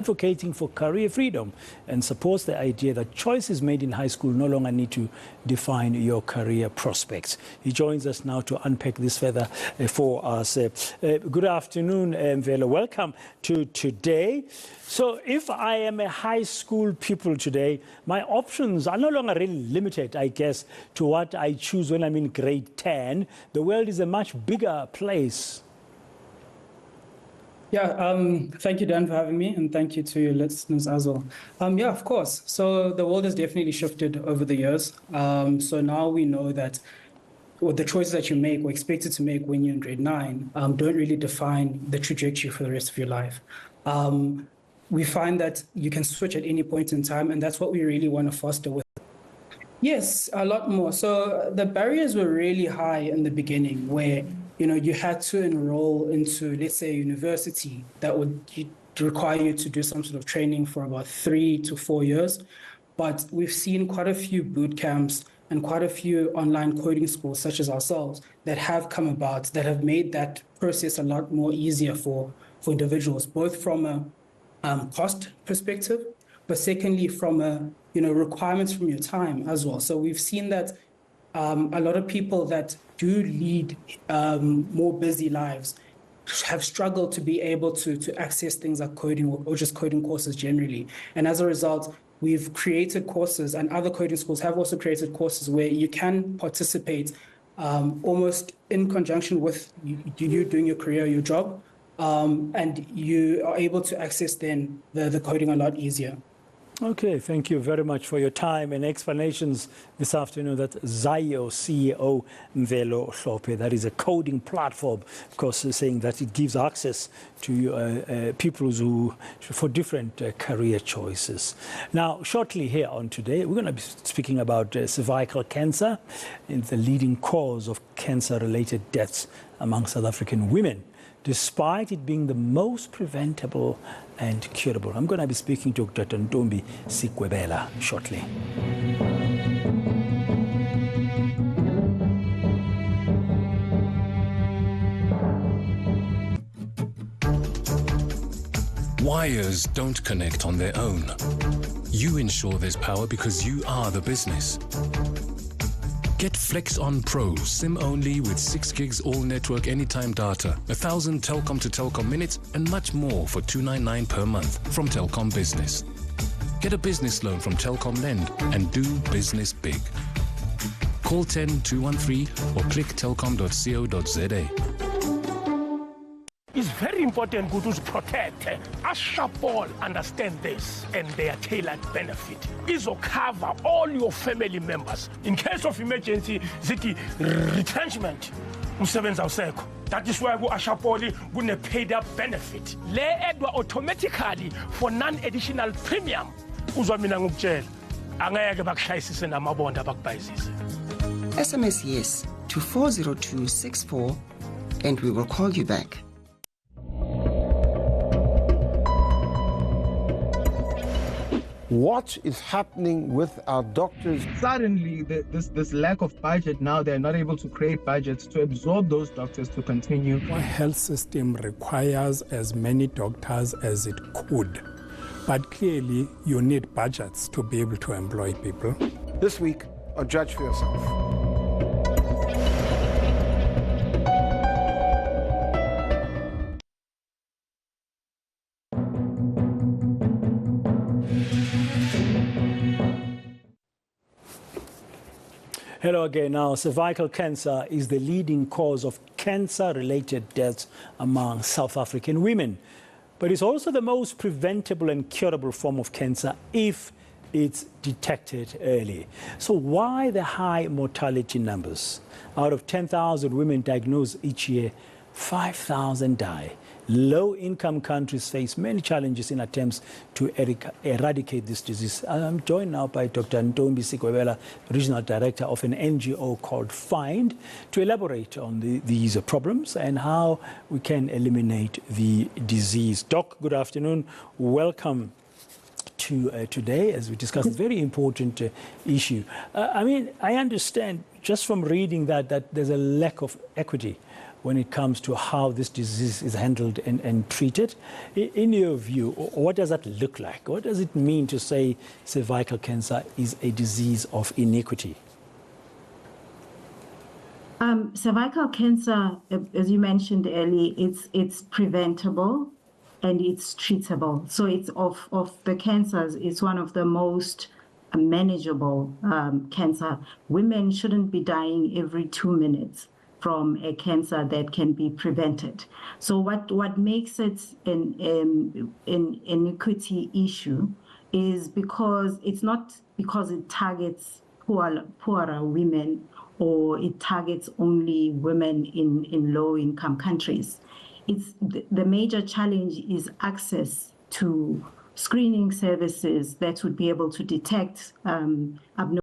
advocating for career freedom and supports the idea that choices made in high school no longer need to define your career prospects. He joins us now to unpack this further for us. Good afternoon, Mvelo. Welcome to today. So if I am a high school pupil today, my options are no longer really limited, I guess, to what I choose when I'm in grade 10. The world is a much bigger place. Yeah, thank you, Dan, for having me, and thank you to your listeners as well. Yeah, of course. So the world has definitely shifted over the years. So now we know that the choices that you make or expected to make when you're in grade 9 don't really define the trajectory for the rest of your life. We find that you can switch at any point in time, and that's what we really want to foster with. Yes, a lot more. So the barriers were really high in the beginning where, you had to enroll into, let's say, a university that would require you to do some sort of training for about 3 to 4 years. But we've seen quite a few boot camps and quite a few online coding schools, such as ourselves, that have come about, that have made that process a lot more easier for individuals, both from a cost perspective, but secondly, from a, requirements from your time as well. So we've seen that a lot of people that do lead more busy lives have struggled to be able to access things like coding or just coding courses generally. And as a result, we've created courses, and other coding schools have also created courses where you can participate almost in conjunction with you doing your career, your job, and you are able to access then the coding a lot easier. Okay, thank you very much for your time and explanations this afternoon. That Zaio CEO Mvelo Hlophe, that is a coding platform, of course, saying that it gives access to people for different career choices. Now, shortly here on today, we're going to be speaking about cervical cancer, the leading cause of cancer-related deaths among South African women, despite it being the most preventable and curable. I'm going to be speaking to Dr. Ntombi Sikwebela shortly. Wires don't connect on their own. You ensure there's power because you are the business. Get Flex On Pro, SIM only with 6 gigs all network anytime data, 1,000 Telkom to Telkom minutes, and much more for $299 per month from Telkom Business. Get a business loan from Telkom Lend and do business big. Call 10213 or click telkom.co.za. It's very important to protect. Ashapol understand this, and their tailored benefit is to cover all your family members in case of emergency, ziki retrenchment. That is why Ashapoli will paid up benefit. Le edwa automatically for non-additional premium. SMS yes to 40264 and we will call you back. What is happening with our doctors? Suddenly, this lack of budget, now they're not able to create budgets to absorb those doctors to continue. Our health system requires as many doctors as it could, but clearly you need budgets to be able to employ people. This week on Judge for Yourself. Hello again. Now, cervical cancer is the leading cause of cancer-related deaths among South African women. But it's also the most preventable and curable form of cancer if it's detected early. So why the high mortality numbers? Out of 10,000 women diagnosed each year, 5,000 die. Low-income countries face many challenges in attempts to eradicate this disease. I'm joined now by Dr. Ntombi Sikwebela, Regional Director of an NGO called FIND, to elaborate on these problems and how we can eliminate the disease. Doc, good afternoon. Welcome to today as we discuss a very important issue. I understand just from reading that there's a lack of equity when it comes to how this disease is handled and treated. In your view, what does that look like? What does it mean to say cervical cancer is a disease of inequity? Cervical cancer, as you mentioned earlier, it's preventable and it's treatable. So it's of the cancers, it's one of the most manageable cancer. Women shouldn't be dying every 2 minutes from a cancer that can be prevented. So what makes it an inequity issue is because it's not because it targets poorer women or it targets only women in low-income countries. It's the major challenge is access to screening services that would be able to detect abnormal